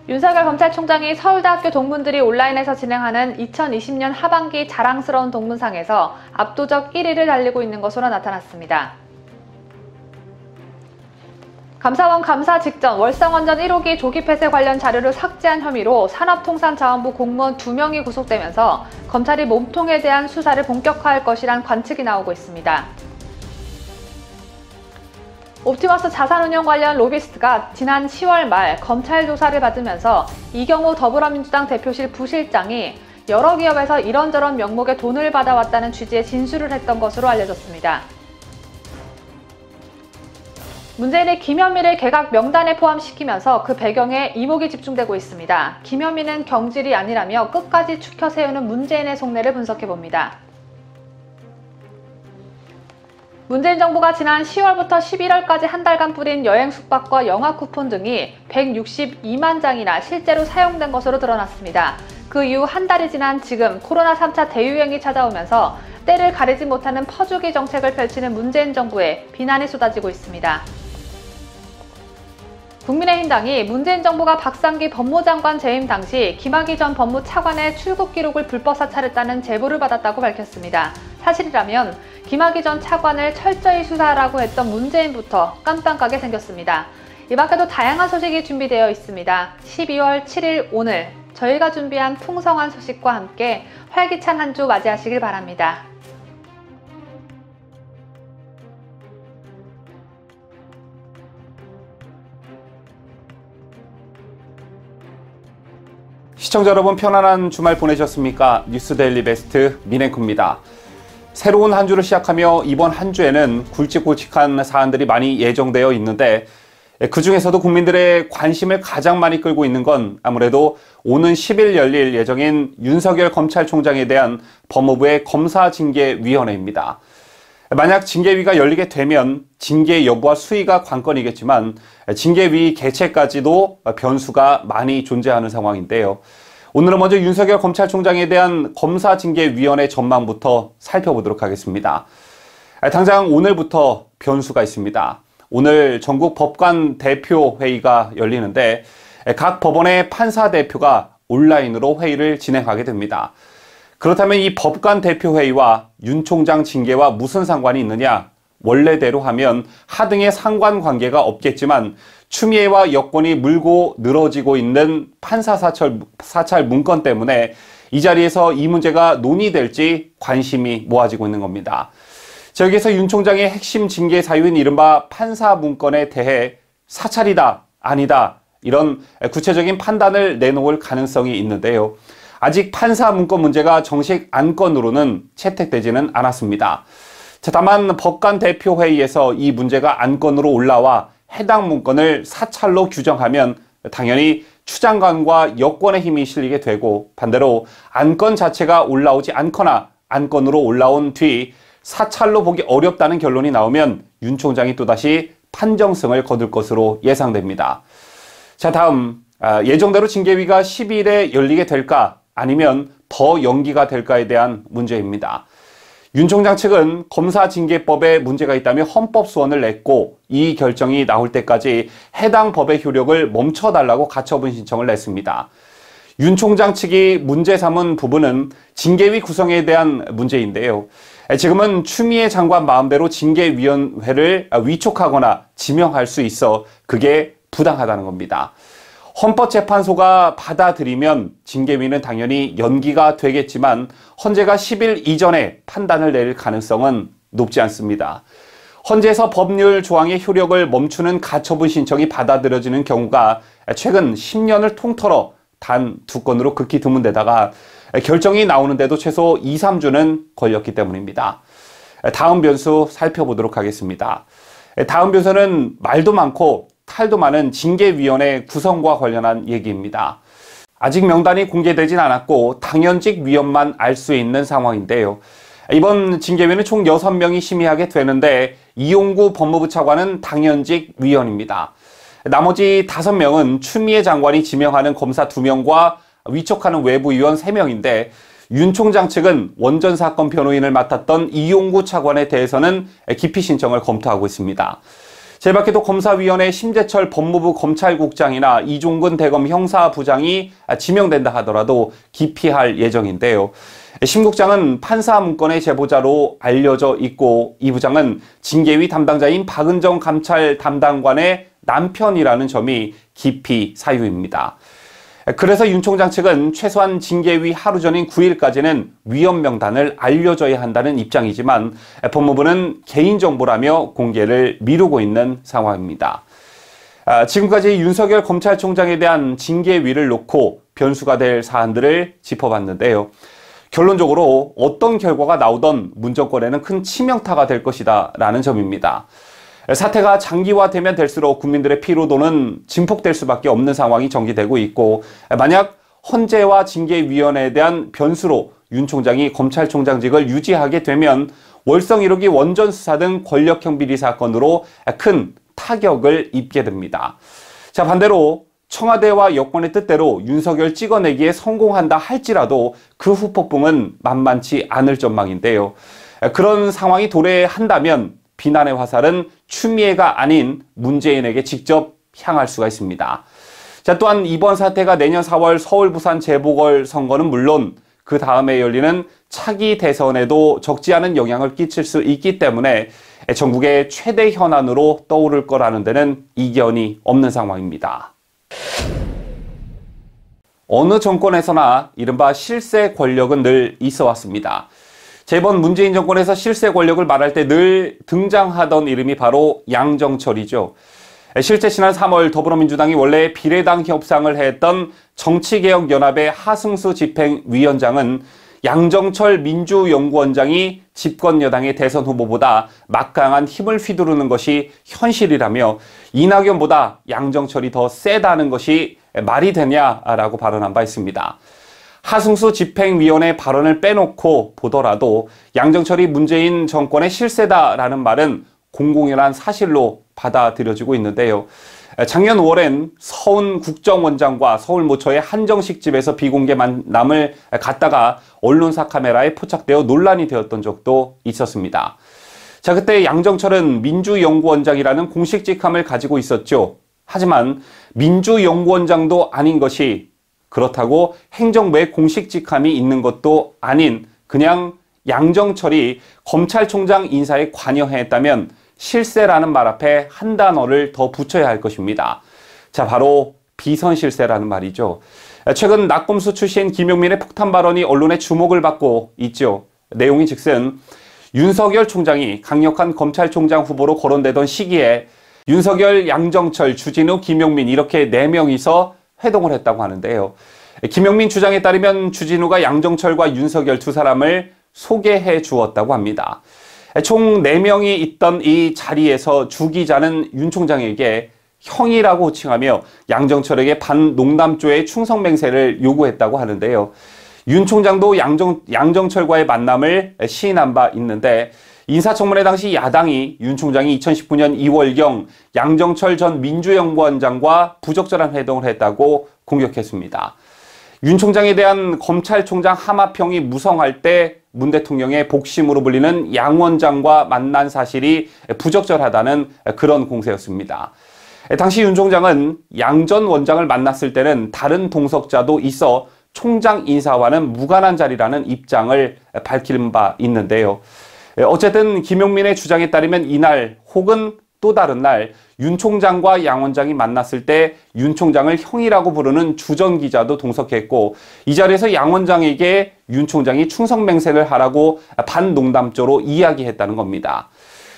윤석열 검찰총장이 서울대학교 동문들이 온라인에서 진행하는 2020년 하반기 자랑스러운 동문상에서 압도적 1위를 달리고 있는 것으로 나타났습니다. 감사원 감사 직전 월성원전 1호기 조기 폐쇄 관련 자료를 삭제한 혐의로 산업통상자원부 공무원 2명이 구속되면서 검찰이 몸통에 대한 수사를 본격화할 것이란 관측이 나오고 있습니다. 옵티머스 자산운용 관련 로비스트가 지난 10월 말 검찰 조사를 받으면서 이경우 더불어민주당 대표실 부실장이 여러 기업에서 이런저런 명목의 돈을 받아왔다는 취지의 진술을 했던 것으로 알려졌습니다. 문재인이 김현미를 개각 명단에 포함시키면서 그 배경에 이목이 집중되고 있습니다. 김현미는 경질이 아니라며 끝까지 추켜 세우는 문재인의 속내를 분석해봅니다. 문재인 정부가 지난 10월부터 11월까지 한 달간 뿌린 여행 숙박과 영화 쿠폰 등이 162만 장이나 실제로 사용된 것으로 드러났습니다. 그 이후 한 달이 지난 지금 코로나 3차 대유행이 찾아오면서 때를 가리지 못하는 퍼주기 정책을 펼치는 문재인 정부에 비난이 쏟아지고 있습니다. 국민의힘당이 문재인 정부가 박상기 법무장관 재임 당시 김학의 전 법무차관의 출국 기록을 불법 사찰했다는 제보를 받았다고 밝혔습니다. 사실이라면 김학의 전 차관을 철저히 수사하라고 했던 문재인부터 깜빡하게 생겼습니다. 이 밖에도 다양한 소식이 준비되어 있습니다. 12월 7일 오늘 저희가 준비한 풍성한 소식과 함께 활기찬 한 주 맞이하시길 바랍니다. 시청자 여러분 편안한 주말 보내셨습니까? 뉴스데일리 베스트 민앵커입니다. 새로운 한 주를 시작하며 이번 한 주에는 굵직굵직한 사안들이 많이 예정되어 있는데 그중에서도 국민들의 관심을 가장 많이 끌고 있는 건 아무래도 오는 10일 열릴 예정인 윤석열 검찰총장에 대한 법무부의 검사징계위원회입니다. 만약 징계위가 열리게 되면 징계 여부와 수위가 관건이겠지만 징계위 개최까지도 변수가 많이 존재하는 상황인데요. 오늘은 먼저 윤석열 검찰총장에 대한 검사징계위원회 전망부터 살펴보도록 하겠습니다. 당장 오늘부터 변수가 있습니다. 오늘 전국 법관 대표 회의가 열리는데 각 법원의 판사 대표가 온라인으로 회의를 진행하게 됩니다. 그렇다면 이 법관 대표 회의와 윤 총장 징계와 무슨 상관이 있느냐? 원래대로 하면 하등의 상관관계가 없겠지만 추미애와 여권이 물고 늘어지고 있는 판사 사찰 문건 때문에 이 자리에서 이 문제가 논의될지 관심이 모아지고 있는 겁니다. 자, 여기서 윤 총장의 핵심 징계 사유인 이른바 판사 문건에 대해 사찰이다, 아니다 이런 구체적인 판단을 내놓을 가능성이 있는데요. 아직 판사 문건 문제가 정식 안건으로는 채택되지는 않았습니다. 자, 다만 법관 대표 회의에서 이 문제가 안건으로 올라와 해당 문건을 사찰로 규정하면 당연히 추장관과 여권의 힘이 실리게 되고 반대로 안건 자체가 올라오지 않거나 안건으로 올라온 뒤 사찰로 보기 어렵다는 결론이 나오면 윤 총장이 또다시 판정승을 거둘 것으로 예상됩니다. 자, 다음 예정대로 징계위가 10일에 열리게 될까 아니면 더 연기가 될까에 대한 문제입니다. 윤 총장 측은 검사징계법에 문제가 있다며 헌법 소원을 냈고 이 결정이 나올 때까지 해당 법의 효력을 멈춰달라고 가처분 신청을 냈습니다. 윤 총장 측이 문제 삼은 부분은 징계위 구성에 대한 문제인데요. 지금은 추미애 장관 마음대로 징계위원회를 위촉하거나 지명할 수 있어 그게 부당하다는 겁니다. 헌법재판소가 받아들이면 징계위는 당연히 연기가 되겠지만 헌재가 10일 이전에 판단을 내릴 가능성은 높지 않습니다. 헌재에서 법률 조항의 효력을 멈추는 가처분 신청이 받아들여지는 경우가 최근 10년을 통틀어 단 2건으로 극히 드문 데다가 결정이 나오는데도 최소 2, 3주는 걸렸기 때문입니다. 다음 변수 살펴보도록 하겠습니다. 다음 변수는 말도 많고 탈도 많은 징계위원회 구성과 관련한 얘기입니다. 아직 명단이 공개되진 않았고 당연직 위원만 알 수 있는 상황인데요. 이번 징계위는 총 6명이 심의하게 되는데 이용구 법무부 차관은 당연직 위원입니다. 나머지 5명은 추미애 장관이 지명하는 검사 2명과 위촉하는 외부위원 3명인데 윤 총장 측은 원전 사건 변호인을 맡았던 이용구 차관에 대해서는 기피 신청을 검토하고 있습니다. 제밖에도 검사위원회 심재철 법무부 검찰국장이나 이종근 대검 형사부장이 지명된다 하더라도 기피할 예정인데요. 심 국장은 판사 문건의 제보자로 알려져 있고 이 부장은 징계위 담당자인 박은정 감찰 담당관의 남편이라는 점이 기피 사유입니다. 그래서 윤 총장 측은 최소한 징계위 하루 전인 9일까지는 위헌 명단을 알려줘야 한다는 입장이지만 법무부는 개인정보라며 공개를 미루고 있는 상황입니다. 지금까지 윤석열 검찰총장에 대한 징계위를 놓고 변수가 될 사안들을 짚어봤는데요. 결론적으로 어떤 결과가 나오던 문정권에는 큰 치명타가 될 것이다 라는 점입니다. 사태가 장기화되면 될수록 국민들의 피로도는 증폭될 수밖에 없는 상황이 전개되고 있고 만약 헌재와 징계위원회에 대한 변수로 윤 총장이 검찰총장직을 유지하게 되면 월성 1호기 원전 수사 등 권력형 비리 사건으로 큰 타격을 입게 됩니다. 자, 반대로 청와대와 여권의 뜻대로 윤석열 찍어내기에 성공한다 할지라도 그 후 폭풍은 만만치 않을 전망인데요. 그런 상황이 도래한다면 비난의 화살은 추미애가 아닌 문재인에게 직접 향할 수가 있습니다. 자, 또한 이번 사태가 내년 4월 서울, 부산 재보궐선거는 물론 그 다음에 열리는 차기 대선에도 적지 않은 영향을 끼칠 수 있기 때문에 전국의 최대 현안으로 떠오를 거라는 데는 이견이 없는 상황입니다. 어느 정권에서나 이른바 실세 권력은 늘 있어 왔습니다. 이번 문재인 정권에서 실세 권력을 말할 때 늘 등장하던 이름이 바로 양정철이죠. 실제 지난 3월 더불어민주당이 원래 비례당 협상을 했던 정치개혁연합의 하승수 집행위원장은 양정철 민주연구원장이 집권여당의 대선 후보보다 막강한 힘을 휘두르는 것이 현실이라며 이낙연보다 양정철이 더 세다는 것이 말이 되냐라고 발언한 바 있습니다. 하승수 집행위원회 발언을 빼놓고 보더라도 양정철이 문재인 정권의 실세다라는 말은 공공연한 사실로 받아들여지고 있는데요. 작년 5월엔 서훈 국정원장과 서울모처의 한정식 집에서 비공개 만남을 갖다가 언론사 카메라에 포착되어 논란이 되었던 적도 있었습니다. 자, 그때 양정철은 민주연구원장이라는 공식 직함을 가지고 있었죠. 하지만 민주연구원장도 아닌 것이 그렇다고 행정부의 공식 직함이 있는 것도 아닌 그냥 양정철이 검찰총장 인사에 관여했다면 실세라는 말 앞에 한 단어를 더 붙여야 할 것입니다. 자, 바로 비선실세라는 말이죠. 최근 낙검수 출신 김용민의 폭탄 발언이 언론의 주목을 받고 있죠. 내용이 즉슨 윤석열 총장이 강력한 검찰총장 후보로 거론되던 시기에 윤석열, 양정철, 주진우, 김용민 이렇게 4명이서 회동을 했다고 하는데요. 김용민 주장에 따르면 주진우가 양정철과 윤석열 두 사람을 소개해 주었다고 합니다. 총 4명이 있던 이 자리에서 주 기자는 윤 총장에게 형이라고 호칭하며 양정철에게 반농담조의 충성맹세를 요구했다고 하는데요. 윤 총장도 양정철과의 만남을 시인한 바 있는데 인사청문회 당시 야당이 윤 총장이 2019년 2월경 양정철 전 민주연구원장과 부적절한 회동을 했다고 공격했습니다. 윤 총장에 대한 검찰총장 하마평이 무성할 때 문 대통령의 복심으로 불리는 양 원장과 만난 사실이 부적절하다는 그런 공세였습니다. 당시 윤 총장은 양 전 원장을 만났을 때는 다른 동석자도 있어 총장 인사와는 무관한 자리라는 입장을 밝힌 바 있는데요. 어쨌든 김용민의 주장에 따르면 이날 혹은 또 다른 날 윤 총장과 양 원장이 만났을 때 윤 총장을 형이라고 부르는 주전 기자도 동석했고 이 자리에서 양 원장에게 윤 총장이 충성맹세를 하라고 반농담조로 이야기했다는 겁니다.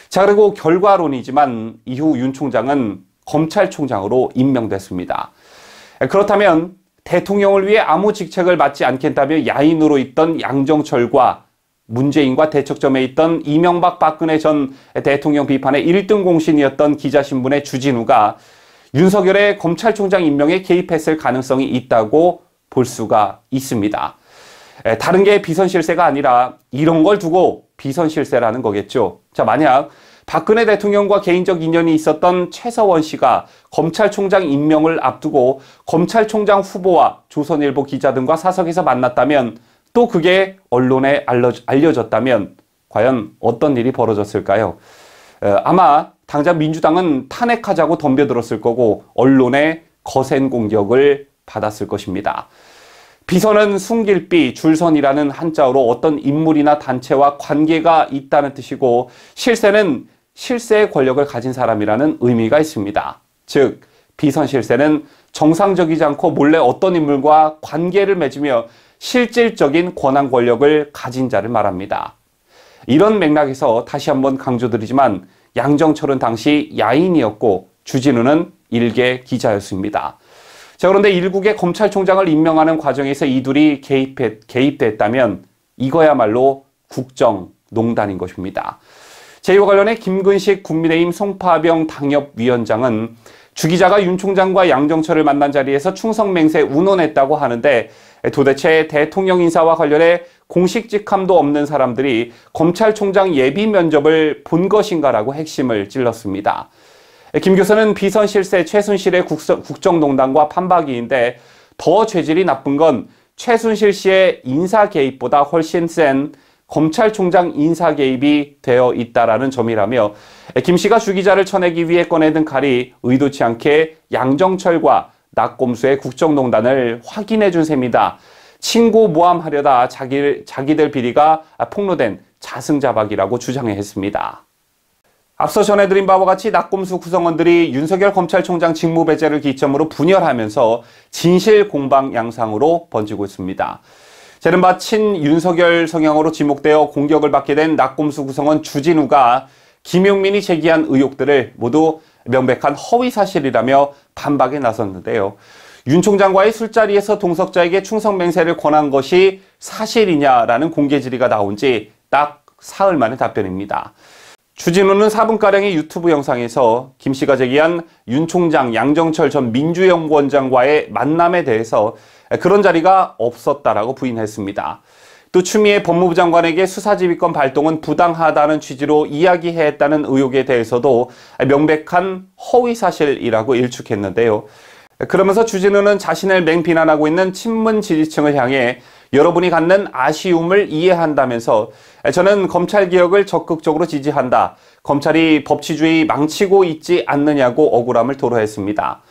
자, 그리고 결과론이지만 이후 윤 총장은 검찰총장으로 임명됐습니다. 그렇다면 대통령을 위해 아무 직책을 맡지 않겠다며 야인으로 있던 양정철과 문재인과 대척점에 있던 이명박 박근혜 전 대통령 비판의 1등 공신이었던 기자신문의 주진우가 윤석열의 검찰총장 임명에 개입했을 가능성이 있다고 볼 수가 있습니다. 다른 게 비선실세가 아니라 이런 걸 두고 비선실세라는 거겠죠. 자, 만약 박근혜 대통령과 개인적 인연이 있었던 최서원 씨가 검찰총장 임명을 앞두고 검찰총장 후보와 조선일보 기자 등과 사석에서 만났다면 또 그게 언론에 알려졌다면 과연 어떤 일이 벌어졌을까요? 아마 당장 민주당은 탄핵하자고 덤벼들었을 거고 언론의 거센 공격을 받았을 것입니다. 비선은 숨길비, 줄선이라는 한자어로 어떤 인물이나 단체와 관계가 있다는 뜻이고 실세는 실세의 권력을 가진 사람이라는 의미가 있습니다. 즉, 비선 실세는 정상적이지 않고 몰래 어떤 인물과 관계를 맺으며 실질적인 권한 권력을 가진 자를 말합니다. 이런 맥락에서 다시 한번 강조드리지만 양정철은 당시 야인이었고 주진우는 일개 기자였습니다. 자, 그런데 일국의 검찰총장을 임명하는 과정에서 이 둘이 개입됐다면 이거야말로 국정농단인 것입니다. 이와 관련해 김근식 국민의힘 송파병 당협위원장은 주 기자가 윤 총장과 양정철을 만난 자리에서 충성맹세 운운했다고 하는데 도대체 대통령 인사와 관련해 공식 직함도 없는 사람들이 검찰총장 예비 면접을 본 것인가라고 핵심을 찔렀습니다. 김 교수는 비선 실세 최순실의 국정농단과 판박이인데 더 죄질이 나쁜 건 최순실 씨의 인사 개입보다 훨씬 센 검찰총장 인사 개입이 되어 있다라는 점이라며 김 씨가 주 기자를 쳐내기 위해 꺼내든 칼이 의도치 않게 양정철과 낙곰수의 국정농단을 확인해 준 셈이다. 친구 모함하려다 자기들 비리가 폭로된 자승자박이라고 주장했습니다. 앞서 전해드린 바와 같이 낙곰수 구성원들이 윤석열 검찰총장 직무배제를 기점으로 분열하면서 진실 공방 양상으로 번지고 있습니다. 이른바 친윤석열 성향으로 지목되어 공격을 받게 된 낙곰수 구성원 주진우가 김용민이 제기한 의혹들을 모두 명백한 허위사실이라며 반박에 나섰는데요. 윤 총장과의 술자리에서 동석자에게 충성맹세를 권한 것이 사실이냐라는 공개 질의가 나온 지 딱 사흘 만의 답변입니다. 주진우는 4분가량의 유튜브 영상에서 김 씨가 제기한 윤 총장, 양정철 전 민주연구원장과의 만남에 대해서 그런 자리가 없었다라고 부인했습니다. 또 추미애 법무부 장관에게 수사지휘권 발동은 부당하다는 취지로 이야기했다는 의혹에 대해서도 명백한 허위사실이라고 일축했는데요. 그러면서 주진우는 자신을 맹비난하고 있는 친문 지지층을 향해 여러분이 갖는 아쉬움을 이해한다면서 저는 검찰개혁을 적극적으로 지지한다. 검찰이 법치주의 망치고 있지 않느냐고 억울함을 토로했습니다.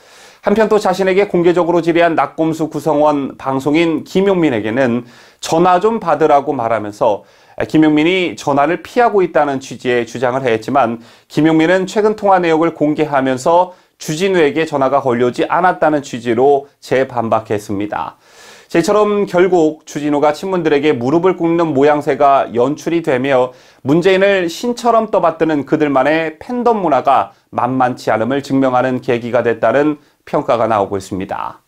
한편 또 자신에게 공개적으로 질의한 낙곰수 구성원 방송인 김용민에게는 전화 좀 받으라고 말하면서 김용민이 전화를 피하고 있다는 취지의 주장을 했지만 김용민은 최근 통화 내역을 공개하면서 주진우에게 전화가 걸려오지 않았다는 취지로 재반박했습니다. 이처럼 결국 주진우가 친문들에게 무릎을 꿇는 모양새가 연출이 되며 문재인을 신처럼 떠받드는 그들만의 팬덤 문화가 만만치 않음을 증명하는 계기가 됐다는 평가가 나오고 있습니다.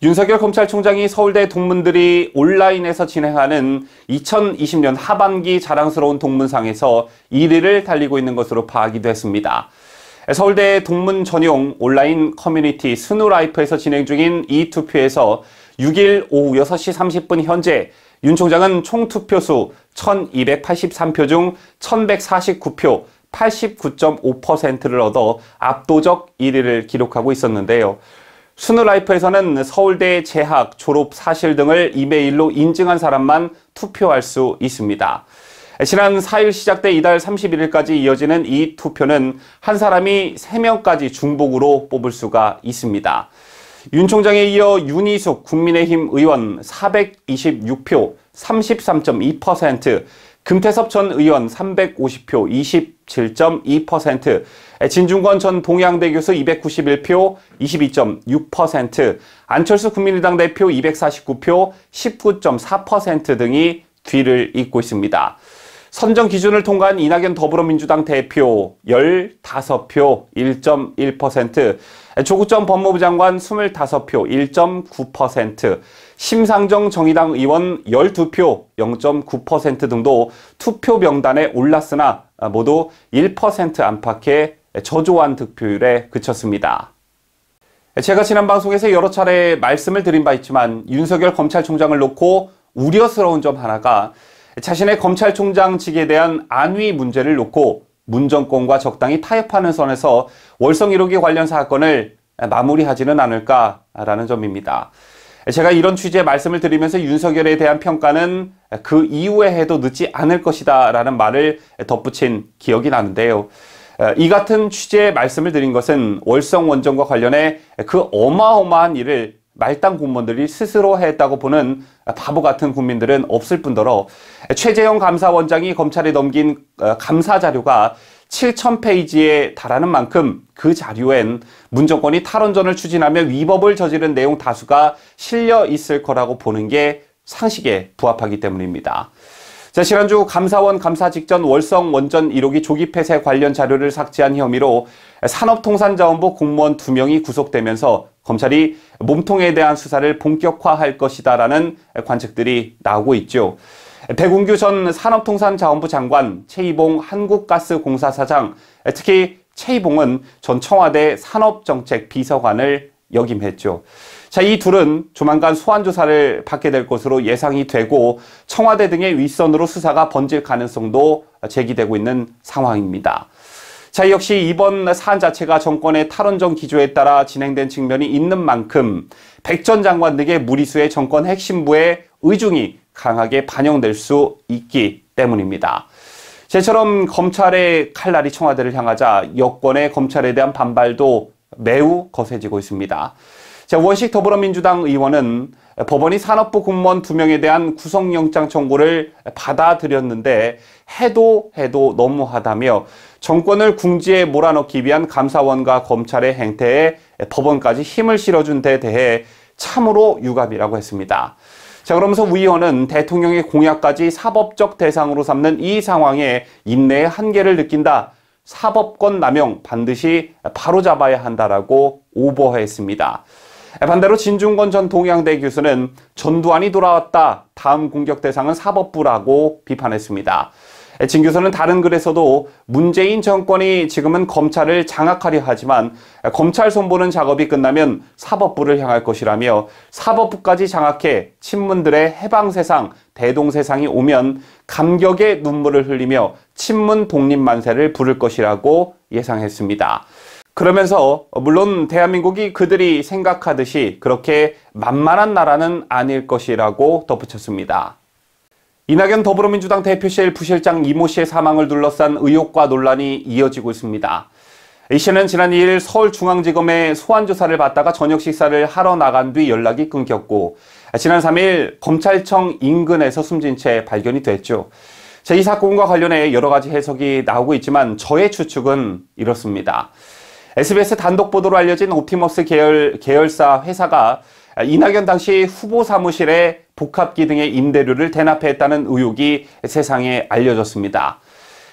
윤석열 검찰총장이 서울대 동문들이 온라인에서 진행하는 2020년 하반기 자랑스러운 동문상에서 1위를 달리고 있는 것으로 파악이 됐습니다. 서울대 동문 전용 온라인 커뮤니티 스누라이프에서 진행 중인 이 투표에서 6일 오후 6시 30분 현재 윤 총장은 총 투표수 1283표 중 1149표 89.5%를 얻어 압도적 1위를 기록하고 있었는데요. 스누라이프에서는 서울대 재학, 졸업 사실 등을 이메일로 인증한 사람만 투표할 수 있습니다. 지난 4일 시작돼 이달 31일까지 이어지는 이 투표는 한 사람이 3명까지 중복으로 뽑을 수가 있습니다. 윤 총장에 이어 윤희숙 국민의힘 의원 426표 33.2%, 금태섭 전 의원 350표 27.2%, 진중권 전 동양대 교수 291표 22.6%, 안철수 국민의당 대표 249표 19.4% 등이 뒤를 잇고 있습니다. 선정 기준을 통과한 이낙연 더불어민주당 대표 15표 1.1%, 조국 전 법무부 장관 25표 1.9%, 심상정 정의당 의원 12표 0.9% 등도 투표 명단에 올랐으나 모두 1% 안팎의 저조한 득표율에 그쳤습니다. 제가 지난 방송에서 여러 차례 말씀을 드린 바 있지만 윤석열 검찰총장을 놓고 우려스러운 점 하나가 자신의 검찰총장직에 대한 안위 문제를 놓고 문 정권과 적당히 타협하는 선에서 월성 1호기 관련 사건을 마무리하지는 않을까라는 점입니다. 제가 이런 취지의 말씀을 드리면서 윤석열에 대한 평가는 그 이후에 해도 늦지 않을 것이다 라는 말을 덧붙인 기억이 나는데요. 이 같은 취지의 말씀을 드린 것은 월성 원전과 관련해 그 어마어마한 일을 말단 공무원들이 스스로 했다고 보는 바보 같은 국민들은 없을 뿐더러 최재형 감사원장이 검찰에 넘긴 감사 자료가 7,000페이지에 달하는 만큼 그 자료엔 문 정권이 탈원전을 추진하며 위법을 저지른 내용 다수가 실려 있을 거라고 보는 게 상식에 부합하기 때문입니다. 자, 지난주 감사원 감사 직전 월성 원전 1호기 조기 폐쇄 관련 자료를 삭제한 혐의로 산업통상자원부 공무원 2명이 구속되면서 검찰이 몸통에 대한 수사를 본격화할 것이다라는 관측들이 나오고 있죠. 백운규 전 산업통상자원부 장관, 최이봉 한국가스공사 사장, 특히 최이봉은 전 청와대 산업정책비서관을 역임했죠. 자, 이 둘은 조만간 소환조사를 받게 될 것으로 예상이 되고 청와대 등의 윗선으로 수사가 번질 가능성도 제기되고 있는 상황입니다. 자, 역시 이번 사안 자체가 정권의 탈원전 기조에 따라 진행된 측면이 있는 만큼 백 전 장관 등의 무리수의 정권 핵심부의 의중이 강하게 반영될 수 있기 때문입니다. 제처럼 검찰의 칼날이 청와대를 향하자 여권의 검찰에 대한 반발도 매우 거세지고 있습니다. 자, 원식 더불어민주당 의원은 법원이 산업부 공무원 2명에 대한 구속영장 청구를 받아들였는데 해도 너무하다며 정권을 궁지에 몰아넣기 위한 감사원과 검찰의 행태에 법원까지 힘을 실어준 데 대해 참으로 유감이라고 했습니다. 자, 그러면서 우 의원은 대통령의 공약까지 사법적 대상으로 삼는 이 상황에 인내의 한계를 느낀다. 사법권 남용 반드시 바로잡아야 한다라고 오버했습니다. 반대로 진중권 전 동양대 교수는 전두환이 돌아왔다. 다음 공격 대상은 사법부라고 비판했습니다. 진 교수는 다른 글에서도 문재인 정권이 지금은 검찰을 장악하려 하지만 검찰 손보는 작업이 끝나면 사법부를 향할 것이라며 사법부까지 장악해 친문들의 해방세상, 대동세상이 오면 감격의 눈물을 흘리며 친문 독립만세를 부를 것이라고 예상했습니다. 그러면서 물론 대한민국이 그들이 생각하듯이 그렇게 만만한 나라는 아닐 것이라고 덧붙였습니다. 이낙연 더불어민주당 대표실 부실장 이모 씨의 사망을 둘러싼 의혹과 논란이 이어지고 있습니다. 이 씨는 지난 2일 서울중앙지검에 소환조사를 받다가 저녁 식사를 하러 나간 뒤 연락이 끊겼고 지난 3일 검찰청 인근에서 숨진 채 발견이 됐죠. 자, 이 사건과 관련해 여러 가지 해석이 나오고 있지만 저의 추측은 이렇습니다. SBS 단독 보도로 알려진 옵티머스 계열사 회사가 이낙연 당시 후보 사무실에 복합기 등의 임대료를 대납했다는 의혹이 세상에 알려졌습니다.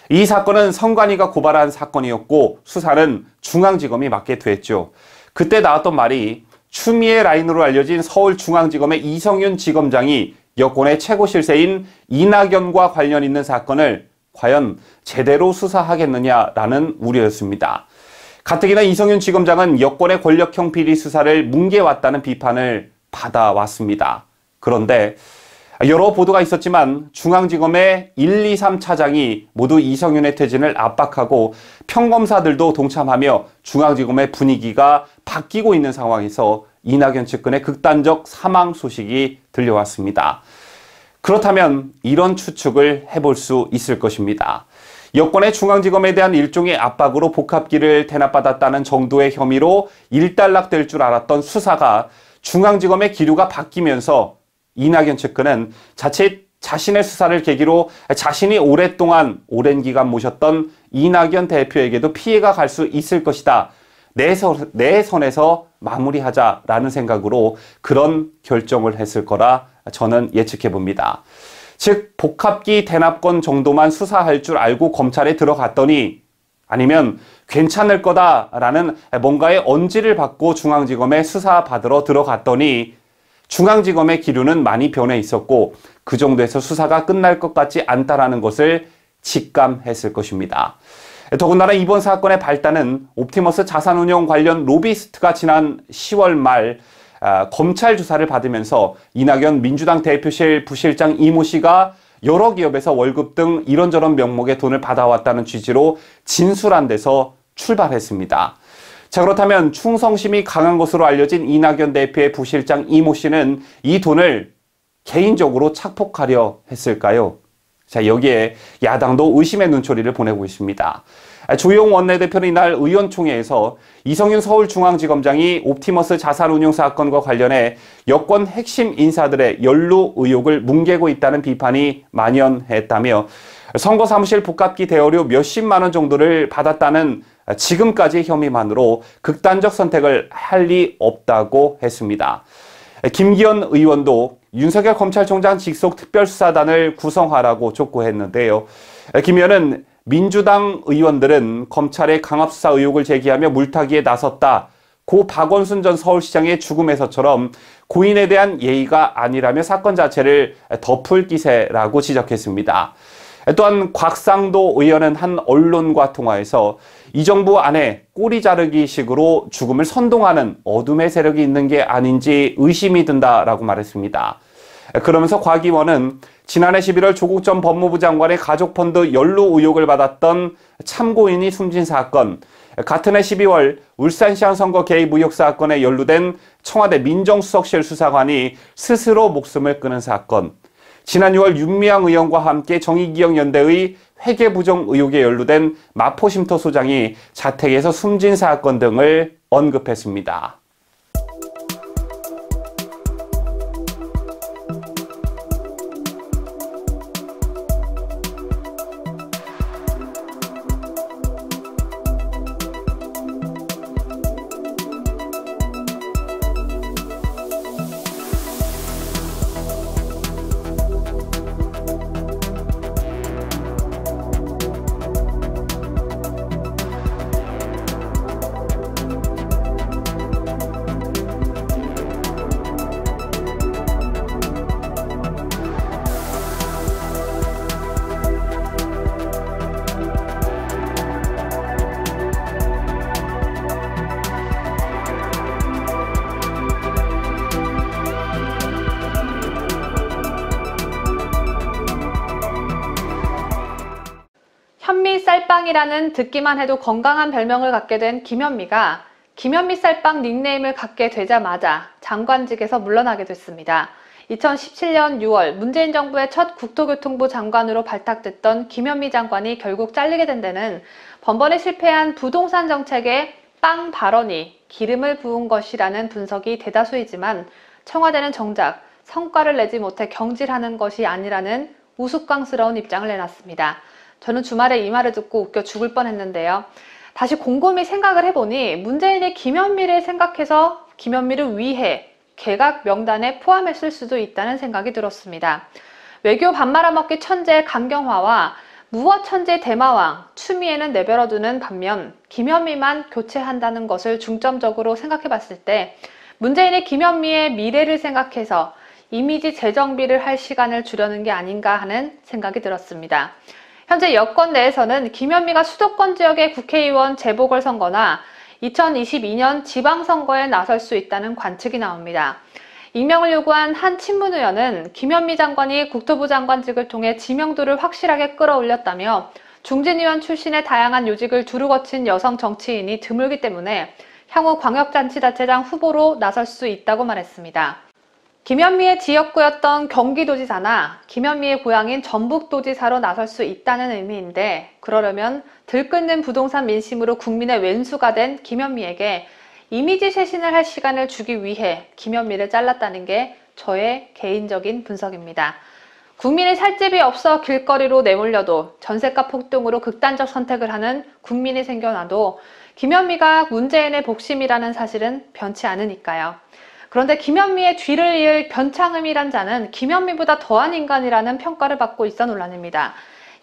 이 사건은 선관위가 고발한 사건이었고 수사는 중앙지검이 맡게 됐죠. 그때 나왔던 말이 추미애 라인으로 알려진 서울중앙지검의 이성윤 지검장이 여권의 최고 실세인 이낙연과 관련 있는 사건을 과연 제대로 수사하겠느냐라는 우려였습니다. 가뜩이나 이성윤 지검장은 여권의 권력형 비리 수사를 뭉개왔다는 비판을 받아왔습니다. 그런데 여러 보도가 있었지만 중앙지검의 1, 2, 3 차장이 모두 이성윤의 퇴진을 압박하고 평검사들도 동참하며 중앙지검의 분위기가 바뀌고 있는 상황에서 이낙연 측근의 극단적 사망 소식이 들려왔습니다. 그렇다면 이런 추측을 해볼 수 있을 것입니다. 여권의 중앙지검에 대한 일종의 압박으로 복합기를 대납받았다는 정도의 혐의로 일단락될 줄 알았던 수사가 중앙지검의 기류가 바뀌면서 이낙연 측근은 자칫 자신의 수사를 계기로 자신이 오랜 기간 모셨던 이낙연 대표에게도 피해가 갈 수 있을 것이다. 내 선에서 마무리하자라는 생각으로 그런 결정을 했을 거라 저는 예측해 봅니다. 즉 복합기 대납권 정도만 수사할 줄 알고 검찰에 들어갔더니 아니면 괜찮을 거다라는 뭔가의 언지를 받고 중앙지검에 수사받으러 들어갔더니 중앙지검의 기류는 많이 변해 있었고 그 정도에서 수사가 끝날 것 같지 않다라는 것을 직감했을 것입니다. 더군다나 이번 사건의 발단은 옵티머스 자산운용 관련 로비스트가 지난 10월 말 검찰 조사를 받으면서 이낙연 민주당 대표실 부실장 이모 씨가 여러 기업에서 월급 등 이런저런 명목의 돈을 받아왔다는 취지로 진술한 데서 출발했습니다. 자, 그렇다면 충성심이 강한 것으로 알려진 이낙연 대표의 부실장 이모 씨는 이 돈을 개인적으로 착복하려 했을까요? 자, 여기에 야당도 의심의 눈초리를 보내고 있습니다. 주호영 원내대표는 이날 의원총회에서 이성윤 서울중앙지검장이 옵티머스 자산운용 사건과 관련해 여권 핵심 인사들의 연루 의혹을 뭉개고 있다는 비판이 만연했다며 선거사무실 복합기 대여료 몇십만 원 정도를 받았다는 지금까지 혐의만으로 극단적 선택을 할 리 없다고 했습니다. 김기현 의원도 윤석열 검찰총장 직속 특별수사단을 구성하라고 촉구했는데요. 김 의원은 민주당 의원들은 검찰의 강압수사 의혹을 제기하며 물타기에 나섰다. 고 박원순 전 서울시장의 죽음에서처럼 고인에 대한 예의가 아니라며 사건 자체를 덮을 기세라고 지적했습니다. 또한 곽상도 의원은 한 언론과 통화에서 이 정부 안에 꼬리 자르기식으로 죽음을 선동하는 어둠의 세력이 있는 게 아닌지 의심이 든다라고 말했습니다. 그러면서 곽 의원은 지난해 11월 조국 전 법무부 장관의 가족펀드 연루 의혹을 받았던 참고인이 숨진 사건, 같은 해 12월 울산시장 선거 개입 의혹 사건에 연루된 청와대 민정수석실 수사관이 스스로 목숨을 끊은 사건, 지난 6월 윤미향 의원과 함께 정의기억연대의 회계부정 의혹에 연루된 마포쉼터 소장이 자택에서 숨진 사건 등을 언급했습니다. 현미 쌀빵이라는 듣기만 해도 건강한 별명을 갖게 된 김현미가 김현미 쌀빵 닉네임을 갖게 되자마자 장관직에서 물러나게 됐습니다. 2017년 6월 문재인 정부의 첫 국토교통부 장관으로 발탁됐던 김현미 장관이 결국 잘리게 된 데는 번번이 실패한 부동산 정책에 빵 발언이 기름을 부은 것이라는 분석이 대다수이지만 청와대는 정작 성과를 내지 못해 경질하는 것이 아니라는 우스꽝스러운 입장을 내놨습니다. 저는 주말에 이 말을 듣고 웃겨 죽을 뻔했는데요. 다시 곰곰이 생각을 해보니 문재인이 김현미를 생각해서 김현미를 위해 개각 명단에 포함했을 수도 있다는 생각이 들었습니다. 외교 밥 말아먹기 천재 강경화와 무어 천재 대마왕 추미애는 내버려두는 반면 김현미만 교체한다는 것을 중점적으로 생각해봤을 때 문재인이 김현미의 미래를 생각해서 이미지 재정비를 할 시간을 주려는 게 아닌가 하는 생각이 들었습니다. 현재 여권 내에서는 김현미가 수도권 지역의 국회의원 재보궐선거나 2022년 지방선거에 나설 수 있다는 관측이 나옵니다. 임명을 요구한 한 친문의원은 김현미 장관이 국토부 장관직을 통해 지명도를 확실하게 끌어올렸다며 중진의원 출신의 다양한 요직을 두루 거친 여성 정치인이 드물기 때문에 향후 광역자치단체장 후보로 나설 수 있다고 말했습니다. 김현미의 지역구였던 경기도지사나 김현미의 고향인 전북도지사로 나설 수 있다는 의미인데 그러려면 들끓는 부동산 민심으로 국민의 왼수가 된 김현미에게 이미지 쇄신을 할 시간을 주기 위해 김현미를 잘랐다는 게 저의 개인적인 분석입니다. 국민이 살 집이 없어 길거리로 내몰려도 전세가 폭등으로 극단적 선택을 하는 국민이 생겨나도 김현미가 문재인의 복심이라는 사실은 변치 않으니까요. 그런데 김현미의 뒤를 이을 변창흠이란 자는 김현미보다 더한 인간이라는 평가를 받고 있어 논란입니다.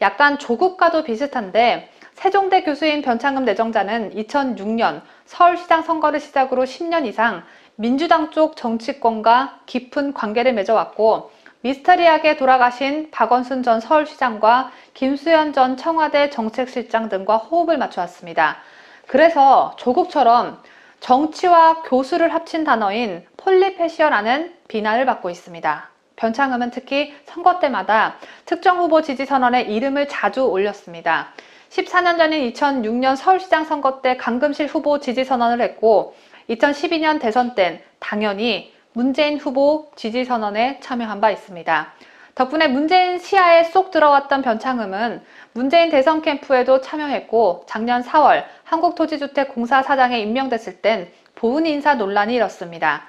약간 조국과도 비슷한데 세종대 교수인 변창흠 내정자는 2006년 서울시장 선거를 시작으로 10년 이상 민주당 쪽 정치권과 깊은 관계를 맺어왔고 미스터리하게 돌아가신 박원순 전 서울시장과 김수현 전 청와대 정책실장 등과 호흡을 맞춰왔습니다. 그래서 조국처럼 정치와 교수를 합친 단어인 폴리패시어라는 비난을 받고 있습니다. 변창흠은 특히 선거 때마다 특정 후보 지지 선언에 이름을 자주 올렸습니다. 14년 전인 2006년 서울시장 선거 때 강금실 후보 지지 선언을 했고 2012년 대선 땐 당연히 문재인 후보 지지 선언에 참여한 바 있습니다. 덕분에 문재인 시야에 쏙 들어왔던 변창흠은 문재인 대선 캠프에도 참여했고 작년 4월 한국토지주택공사 사장에 임명됐을 땐 보훈 인사 논란이 일었습니다.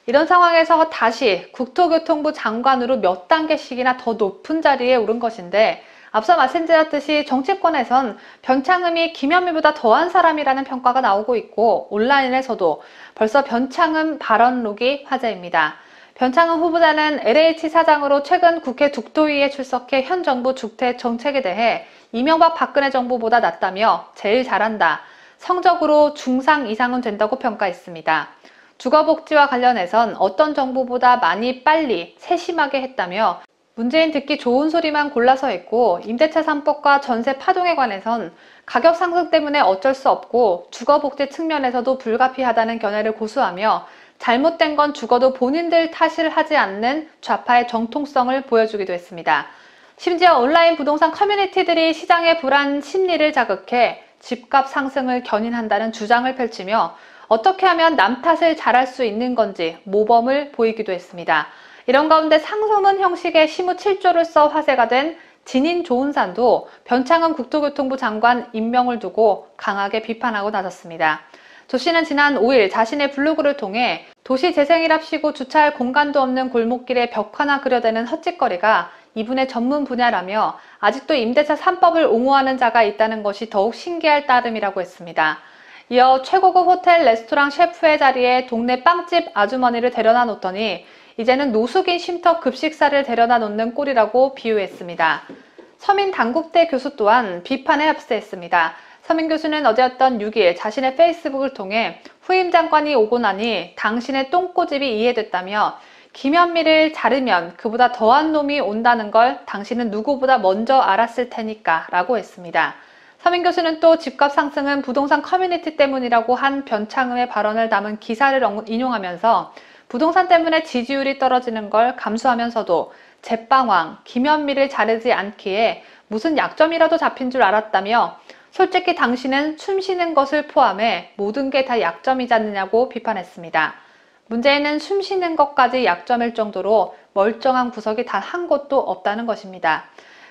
이런 상황에서 다시 국토교통부 장관으로 몇 단계씩이나 더 높은 자리에 오른 것인데 앞서 말씀드렸듯이 정치권에선 변창흠이 김현미보다 더한 사람이라는 평가가 나오고 있고 온라인에서도 벌써 변창흠 발언록이 화제입니다. 변창흠 후보자는 LH 사장으로 최근 국회 국토위에 출석해 현 정부 주택 정책에 대해 이명박 박근혜 정부보다 낫다며 제일 잘한다. 성적으로 중상 이상은 된다고 평가했습니다. 주거복지와 관련해선 어떤 정부보다 많이 빨리 세심하게 했다며 문재인 듣기 좋은 소리만 골라서 했고 임대차 3법과 전세 파동에 관해선 가격 상승 때문에 어쩔 수 없고 주거복지 측면에서도 불가피하다는 견해를 고수하며 잘못된 건 죽어도 본인들 탓을 하지 않는 좌파의 정통성을 보여주기도 했습니다. 심지어 온라인 부동산 커뮤니티들이 시장의 불안 심리를 자극해 집값 상승을 견인한다는 주장을 펼치며 어떻게 하면 남 탓을 잘할 수 있는 건지 모범을 보이기도 했습니다. 이런 가운데 상소문 형식의 시무 7조를 써 화제가 된 진인 조은산도 변창흠 국토교통부 장관 임명을 두고 강하게 비판하고 나섰습니다. 조 씨는 지난 5일 자신의 블로그를 통해 도시 재생이랍시고 주차할 공간도 없는 골목길에 벽 하나 그려대는 헛짓거리가 이분의 전문 분야라며 아직도 임대차 3법을 옹호하는 자가 있다는 것이 더욱 신기할 따름이라고 했습니다. 이어 최고급 호텔 레스토랑 셰프의 자리에 동네 빵집 아주머니를 데려다 놓더니 이제는 노숙인 쉼터 급식사를 데려다 놓는 꼴이라고 비유했습니다. 서민 단국대 교수 또한 비판에 흡수했습니다. 서민 교수는 어제였던 6일 자신의 페이스북을 통해 후임 장관이 오고 나니 당신의 똥꼬집이 이해됐다며 김현미를 자르면 그보다 더한 놈이 온다는 걸 당신은 누구보다 먼저 알았을 테니까 라고 했습니다. 서민 교수는 또 집값 상승은 부동산 커뮤니티 때문이라고 한 변창흠의 발언을 담은 기사를 인용하면서 부동산 때문에 지지율이 떨어지는 걸 감수하면서도 제빵왕 김현미를 자르지 않기에 무슨 약점이라도 잡힌 줄 알았다며 솔직히 당신은 숨 쉬는 것을 포함해 모든 게 다 약점이지 않느냐고 비판했습니다. 문제는 숨 쉬는 것까지 약점일 정도로 멀쩡한 구석이 단 한 곳도 없다는 것입니다.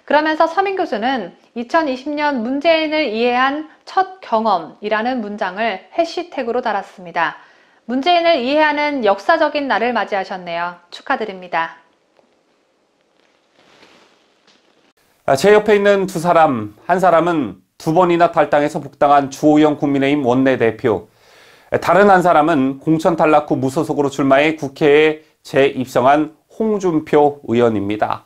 그러면서 서민 교수는 2020년 문재인을 이해한 첫 경험이라는 문장을 해시태그로 달았습니다. 문재인을 이해하는 역사적인 날을 맞이하셨네요. 축하드립니다. 제 옆에 있는 두 사람, 한 사람은 2번이나 탈당해서 복당한 주호영 국민의힘 원내대표, 다른 한 사람은 공천 탈락 후 무소속으로 출마해 국회에 재입성한 홍준표 의원입니다.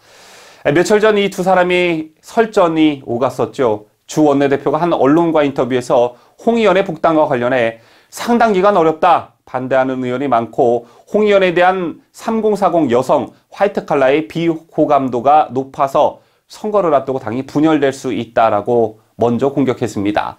며칠 전 이 두 사람이 설전이 오갔었죠. 주 원내대표가 한 언론과 인터뷰에서 홍 의원의 복당과 관련해 상당 기간 어렵다 반대하는 의원이 많고 홍 의원에 대한 3040 여성 화이트 칼라의 비호감도가 높아서 선거를 앞두고 당이 분열될 수 있다라고 먼저 공격했습니다.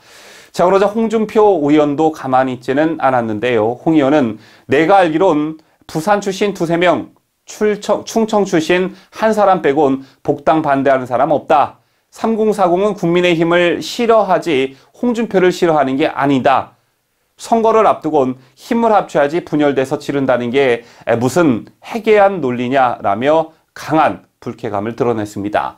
자, 그러자 홍준표 의원도 가만히 있지는 않았는데요. 홍 의원은 내가 알기론 부산 출신 2~3명, 충청 출신 한 사람 빼곤 복당 반대하는 사람 없다. 3040은 국민의힘을 싫어하지 홍준표를 싫어하는 게 아니다. 선거를 앞두곤 힘을 합쳐야지 분열돼서 치른다는 게 무슨 해괴한 논리냐라며 강한 불쾌감을 드러냈습니다.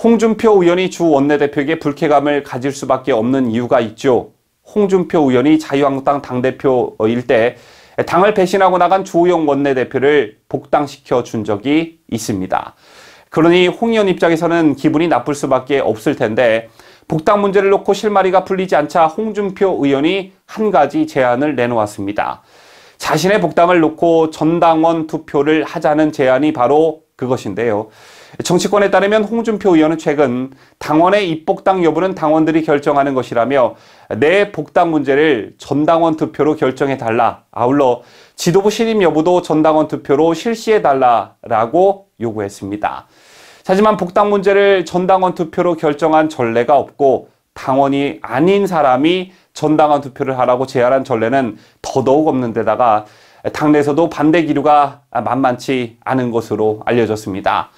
홍준표 의원이 주 원내대표에게 불쾌감을 가질 수밖에 없는 이유가 있죠. 홍준표 의원이 자유한국당 당대표일 때 당을 배신하고 나간 주호영 원내대표를 복당시켜 준 적이 있습니다. 그러니 홍 의원 입장에서는 기분이 나쁠 수밖에 없을 텐데 복당 문제를 놓고 실마리가 풀리지 않자 홍준표 의원이 한 가지 제안을 내놓았습니다. 자신의 복당을 놓고 전당원 투표를 하자는 제안이 바로 그것인데요. 정치권에 따르면 홍준표 의원은 최근 당원의 입복당 여부는 당원들이 결정하는 것이라며 내 복당 문제를 전당원 투표로 결정해달라. 아울러 지도부 신임 여부도 전당원 투표로 실시해달라라고 요구했습니다. 하지만 복당 문제를 전당원 투표로 결정한 전례가 없고 당원이 아닌 사람이 전당원 투표를 하라고 제안한 전례는 더더욱 없는 데다가 당내에서도 반대 기류가 만만치 않은 것으로 알려졌습니다.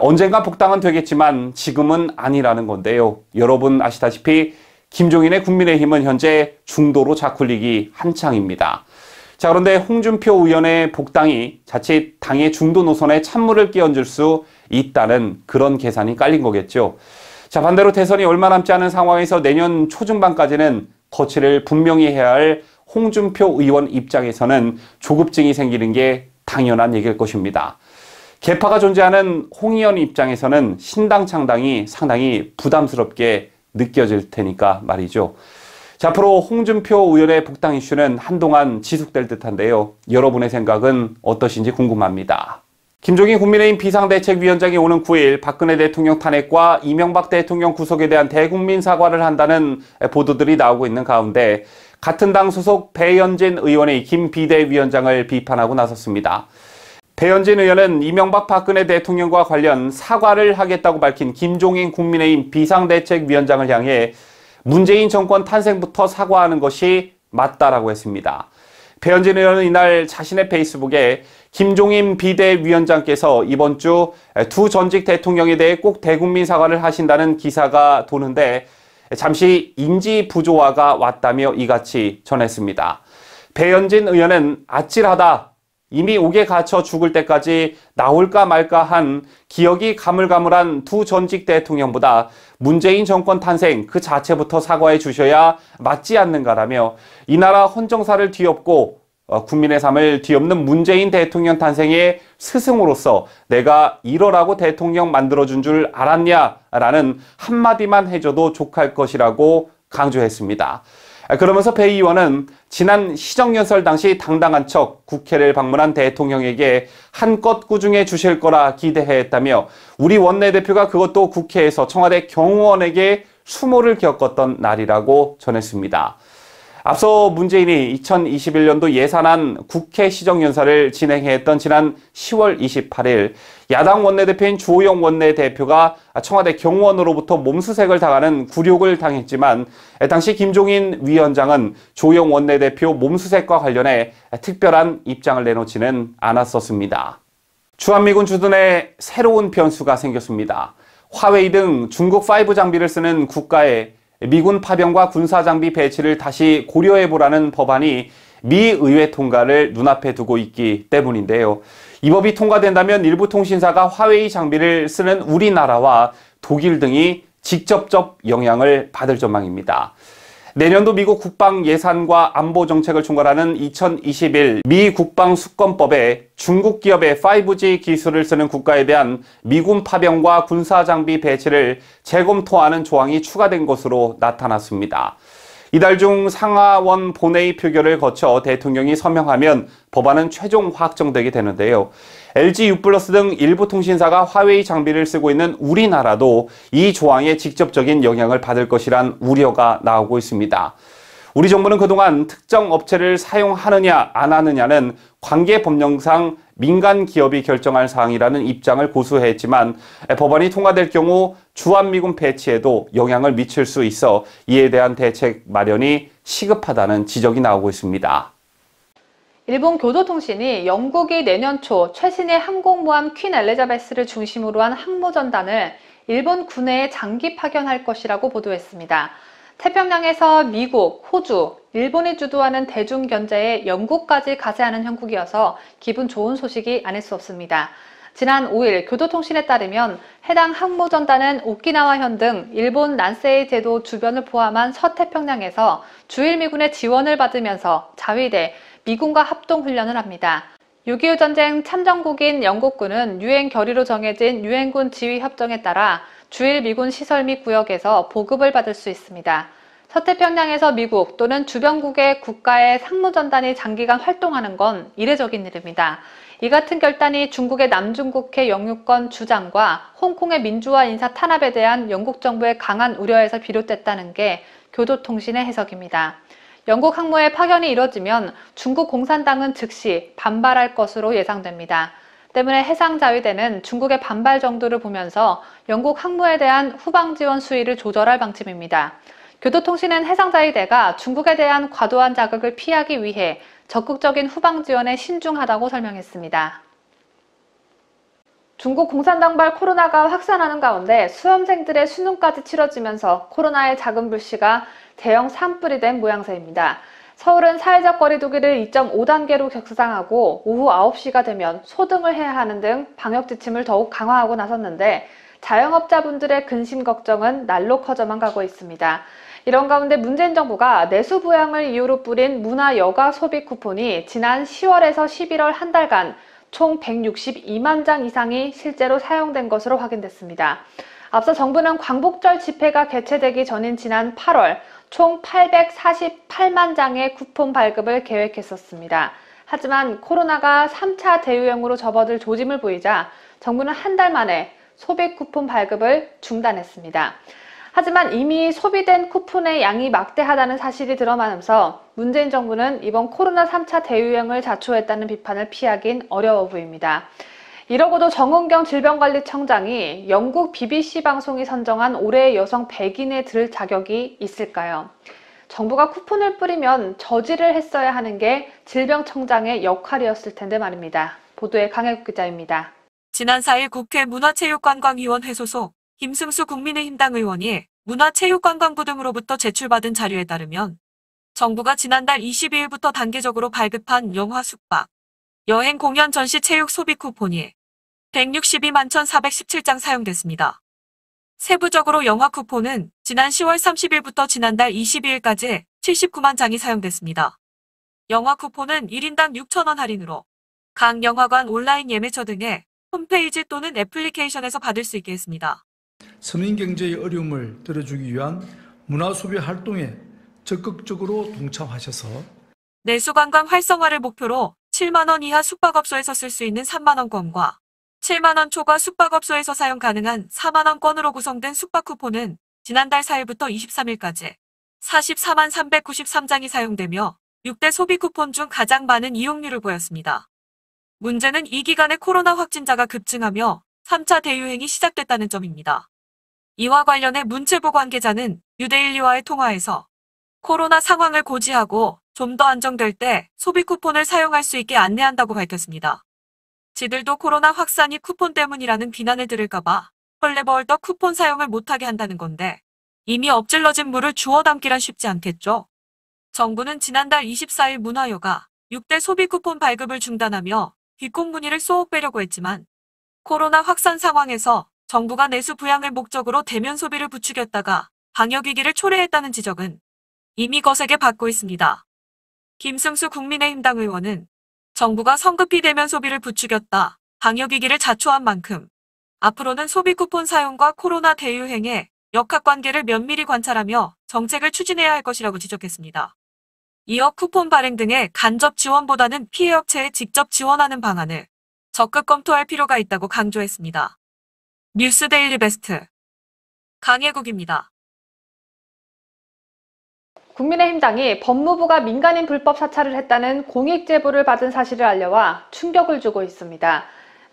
언젠가 복당은 되겠지만 지금은 아니라는 건데요. 여러분 아시다시피 김종인의 국민의힘은 현재 중도로 자쿨리기 한창입니다. 자, 그런데 홍준표 의원의 복당이 자칫 당의 중도 노선에 찬물을 끼얹을 수 있다는 그런 계산이 깔린 거겠죠. 자, 반대로 대선이 얼마 남지 않은 상황에서 내년 초중반까지는 거취를 분명히 해야 할 홍준표 의원 입장에서는 조급증이 생기는 게 당연한 얘기일 것입니다. 개파가 존재하는 홍 의원 입장에서는 신당 창당이 상당히 부담스럽게 느껴질 테니까 말이죠. 자, 앞으로 홍준표 의원의 복당 이슈는 한동안 지속될 듯한데요. 여러분의 생각은 어떠신지 궁금합니다. 김종인 국민의힘 비상대책위원장이 오는 9일 박근혜 대통령 탄핵과 이명박 대통령 구속에 대한 대국민 사과를 한다는 보도들이 나오고 있는 가운데 같은 당 소속 배현진 의원의 김 비대위원장을 비판하고 나섰습니다. 배현진 의원은 이명박 박근혜 대통령과 관련 사과를 하겠다고 밝힌 김종인 국민의힘 비상대책위원장을 향해 문재인 정권 탄생부터 사과하는 것이 맞다라고 했습니다. 배현진 의원은 이날 자신의 페이스북에 김종인 비대위원장께서 이번 주 두 전직 대통령에 대해 꼭 대국민 사과를 하신다는 기사가 도는데 잠시 인지 부조화가 왔다며 이같이 전했습니다. 배현진 의원은 아찔하다. 이미 옥에 갇혀 죽을 때까지 나올까 말까 한 기억이 가물가물한 두 전직 대통령보다 문재인 정권 탄생 그 자체부터 사과해 주셔야 맞지 않는가라며 이 나라 헌정사를 뒤엎고 국민의 삶을 뒤엎는 문재인 대통령 탄생의 스승으로서 내가 이러라고 대통령 만들어준 줄 알았냐라는 한마디만 해줘도 족할 것이라고 강조했습니다. 그러면서 배 의원은 지난 시정연설 당시 당당한 척 국회를 방문한 대통령에게 한껏 꾸중해 주실 거라 기대했다며 우리 원내대표가 그것도 국회에서 청와대 경호원에게 수모를 겪었던 날이라고 전했습니다. 앞서 문재인이 2021년도 예산안 국회 시정연설을 진행했던 지난 10월 28일 야당 원내대표인 주호영 원내대표가 청와대 경호원으로부터 몸수색을 당하는 굴욕을 당했지만 당시 김종인 위원장은 주호영 원내대표 몸수색과 관련해 특별한 입장을 내놓지는 않았었습니다. 주한미군 주둔에 새로운 변수가 생겼습니다. 화웨이 등 중국 5 장비를 쓰는 국가에 미군 파병과 군사장비 배치를 다시 고려해보라는 법안이 미 의회 통과를 눈앞에 두고 있기 때문인데요. 이 법이 통과된다면 일부 통신사가 화웨이 장비를 쓰는 우리나라와 독일 등이 직접적 영향을 받을 전망입니다. 내년도 미국 국방 예산과 안보 정책을 총괄하는 2021 미 국방 수권법에 중국 기업의 5G 기술을 쓰는 국가에 대한 미군 파병과 군사 장비 배치를 재검토하는 조항이 추가된 것으로 나타났습니다. 이달 중 상하원 본회의 표결을 거쳐 대통령이 서명하면 법안은 최종 확정되게 되는데요. LG U+ 등 일부 통신사가 화웨이 장비를 쓰고 있는 우리나라도 이 조항에 직접적인 영향을 받을 것이란 우려가 나오고 있습니다. 우리 정부는 그동안 특정 업체를 사용하느냐 안 하느냐는 관계 법령상 민간 기업이 결정할 사항이라는 입장을 고수했지만 법안이 통과될 경우 주한미군 배치에도 영향을 미칠 수 있어 이에 대한 대책 마련이 시급하다는 지적이 나오고 있습니다. 일본 교도통신이 영국이 내년 초 최신의 항공모함 퀸 엘리자베스를 중심으로 한 항모전단을 일본 군내에 장기 파견할 것이라고 보도했습니다. 태평양에서 미국, 호주, 일본이 주도하는 대중견제에 영국까지 가세하는 형국이어서 기분 좋은 소식이 아닐 수 없습니다. 지난 5일 교도통신에 따르면 해당 항모전단은 오키나와현 등 일본 난세이 제도 주변을 포함한 서태평양에서 주일 미군의 지원을 받으면서 자위대, 미군과 합동훈련을 합니다. 6.25 전쟁 참전국인 영국군은 유엔 결의로 정해진 유엔군 지휘협정에 따라 주일 미군 시설 및 구역에서 보급을 받을 수 있습니다. 서태평양에서 미국 또는 주변국의 국가의 상무전단이 장기간 활동하는 건 이례적인 일입니다. 이 같은 결단이 중국의 남중국해 영유권 주장과 홍콩의 민주화 인사 탄압에 대한 영국 정부의 강한 우려에서 비롯됐다는 게 교도통신의 해석입니다. 영국 항모의 파견이 이뤄지면 중국 공산당은 즉시 반발할 것으로 예상됩니다. 때문에 해상자위대는 중국의 반발 정도를 보면서 영국 항모에 대한 후방 지원 수위를 조절할 방침입니다. 교도통신은 해상자위대가 중국에 대한 과도한 자극을 피하기 위해 적극적인 후방 지원에 신중하다고 설명했습니다. 중국 공산당발 코로나가 확산하는 가운데 수험생들의 수능까지 치러지면서 코로나의 작은 불씨가 대형 산불이 된 모양새입니다. 서울은 사회적 거리두기를 2.5단계로 격상하고 오후 9시가 되면 소등을 해야 하는 등 방역 지침을 더욱 강화하고 나섰는데 자영업자분들의 근심 걱정은 날로 커져만 가고 있습니다. 이런 가운데 문재인 정부가 내수 부양을 이유로 뿌린 문화 여가 소비 쿠폰이 지난 10월에서 11월 한 달간 총 162만 장 이상이 실제로 사용된 것으로 확인됐습니다. 앞서 정부는 광복절 집회가 개최되기 전인 지난 8월 총 848만 장의 쿠폰 발급을 계획했었습니다. 하지만 코로나가 3차 대유행으로 접어들 조짐을 보이자 정부는 한 달 만에 소비 쿠폰 발급을 중단했습니다. 하지만 이미 소비된 쿠폰의 양이 막대하다는 사실이 드러나면서 문재인 정부는 이번 코로나 3차 대유행을 자초했다는 비판을 피하긴 어려워 보입니다. 이러고도 정은경 질병관리청장이 영국 BBC 방송이 선정한 올해의 여성 100인에 들 자격이 있을까요? 정부가 쿠폰을 뿌리면 저지를 했어야 하는 게 질병청장의 역할이었을 텐데 말입니다. 보도에 강혜국 기자입니다. 지난 4일 국회 문화체육관광위원회 소속 김승수 국민의힘당 의원이 문화체육관광부 등으로부터 제출받은 자료에 따르면 정부가 지난달 22일부터 단계적으로 발급한 영화 숙박, 여행 공연 전시 체육 소비 쿠폰이 162만 1,417장 사용됐습니다. 세부적으로 영화 쿠폰은 지난 10월 30일부터 지난달 22일까지 79만 장이 사용됐습니다. 영화 쿠폰은 1인당 6,000원 할인으로 각 영화관 온라인 예매처 등의 홈페이지 또는 애플리케이션에서 받을 수 있게 했습니다. 서민경제의 어려움을 들어주기 위한 문화소비 활동에 적극적으로 동참하셔서 내수관광 활성화를 목표로 7만 원 이하 숙박업소에서 쓸 수 있는 3만 원권과 7만 원 초과 숙박업소에서 사용 가능한 4만 원권으로 구성된 숙박 쿠폰은 지난달 4일부터 23일까지 44만 393장이 사용되며 6대 소비 쿠폰 중 가장 많은 이용률을 보였습니다. 문제는 이 기간에 코로나 확진자가 급증하며 3차 대유행이 시작됐다는 점입니다. 이와 관련해 문체부 관계자는 뉴데일리와의 통화에서 코로나 상황을 고지하고 좀 더 안정될 때 소비 쿠폰을 사용할 수 있게 안내한다고 밝혔습니다. 지들도 코로나 확산이 쿠폰 때문이라는 비난을 들을까봐 헐레벌떡 쿠폰 사용을 못하게 한다는 건데 이미 엎질러진 물을 주워 담기란 쉽지 않겠죠. 정부는 지난달 24일 문화여가 6대 소비 쿠폰 발급을 중단하며 뒷공문의를 쏙 빼려고 했지만 코로나 확산 상황에서 정부가 내수 부양을 목적으로 대면 소비를 부추겼다가 방역위기를 초래했다는 지적은 이미 거세게 받고 있습니다. 김승수 국민의힘당 의원은 정부가 성급히 대면 소비를 부추겼다, 방역위기를 자초한 만큼 앞으로는 소비 쿠폰 사용과 코로나 대유행의 역학관계를 면밀히 관찰하며 정책을 추진해야 할 것이라고 지적했습니다. 이어 쿠폰 발행 등의 간접 지원보다는 피해 업체에 직접 지원하는 방안을 적극 검토할 필요가 있다고 강조했습니다. 뉴스데일리 베스트 강혜국입니다. 국민의힘당이 법무부가 민간인 불법 사찰을 했다는 공익 제보를 받은 사실을 알려와 충격을 주고 있습니다.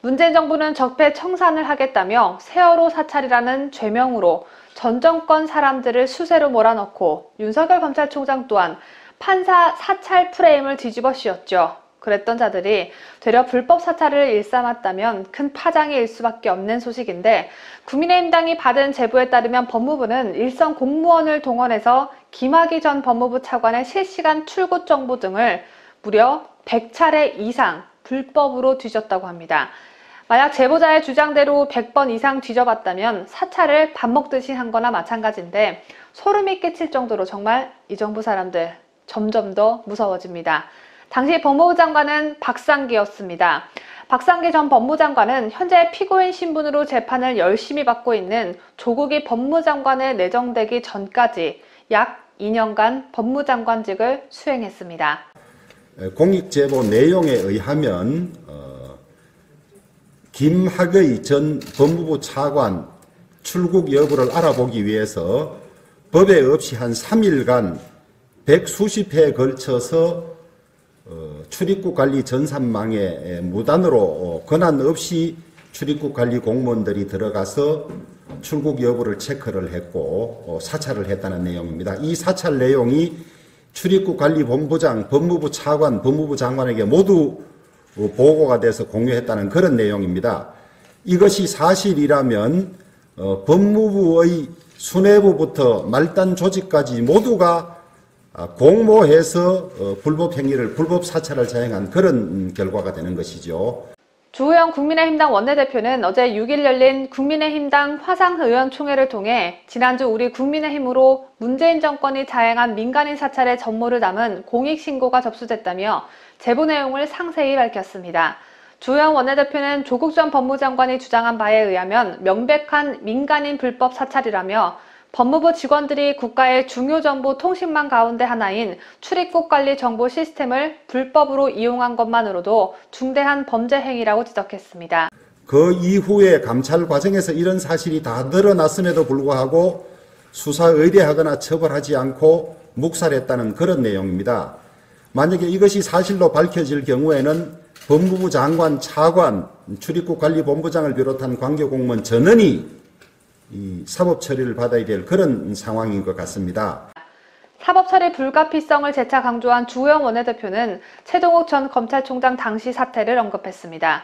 문재인 정부는 적폐 청산을 하겠다며 세월호 사찰이라는 죄명으로 전 정권 사람들을 수세로 몰아넣고 윤석열 검찰총장 또한 판사 사찰 프레임을 뒤집어 씌웠죠. 그랬던 자들이 되려 불법 사찰을 일삼았다면 큰 파장이 일 수밖에 없는 소식인데 국민의힘당이 받은 제보에 따르면 법무부는 일선 공무원을 동원해서 김학의 전 법무부 차관의 실시간 출국 정보 등을 무려 100차례 이상 불법으로 뒤졌다고 합니다. 만약 제보자의 주장대로 100번 이상 뒤져봤다면 사찰을 밥 먹듯이 한 거나 마찬가지인데 소름이 끼칠 정도로 정말 이 정부 사람들 점점 더 무서워집니다. 당시 법무부 장관은 박상기였습니다. 박상기 전 법무장관은 현재 피고인 신분으로 재판을 열심히 받고 있는 조국이 법무장관에 내정되기 전까지 약 2년간 법무장관직을 수행했습니다. 공익제보 내용에 의하면 김학의 전 법무부 차관 출국 여부를 알아보기 위해서 법에 없이 한 3일간 100수십 회에 걸쳐서 출입국 관리 전산망에 무단으로 권한 없이 출입국 관리 공무원들이 들어가서 출국 여부를 체크를 했고 사찰을 했다는 내용입니다. 이 사찰 내용이 출입국 관리 본부장, 법무부 차관, 법무부 장관에게 모두 보고가 돼서 공유했다는 그런 내용입니다. 이것이 사실이라면 법무부의 수뇌부부터 말단 조직까지 모두가 공모해서 불법 행위를, 불법 사찰을 자행한 그런 결과가 되는 것이죠. 주호영 국민의힘당 원내대표는 어제 6일 열린 국민의힘당 화상의원총회를 통해 지난주 우리 국민의힘으로 문재인 정권이 자행한 민간인 사찰의 전모를 담은 공익신고가 접수됐다며 제보 내용을 상세히 밝혔습니다. 주호영 원내대표는 조국 전 법무장관이 주장한 바에 의하면 명백한 민간인 불법 사찰이라며 법무부 직원들이 국가의 중요 정보 통신망 가운데 하나인 출입국 관리 정보 시스템을 불법으로 이용한 것만으로도 중대한 범죄 행위라고 지적했습니다. 그 이후에 감찰 과정에서 이런 사실이 다 드러났음에도 불구하고 수사 의뢰하거나 처벌하지 않고 묵살했다는 그런 내용입니다. 만약에 이것이 사실로 밝혀질 경우에는 법무부 장관, 차관, 출입국관리본부장을 비롯한 관계공무원 전원이 이 사법 처리를 받아야 될 그런 상황인 것 같습니다. 사법 처리 불가피성을 재차 강조한 주호영 원내대표는 최동욱 전 검찰총장 당시 사태를 언급했습니다.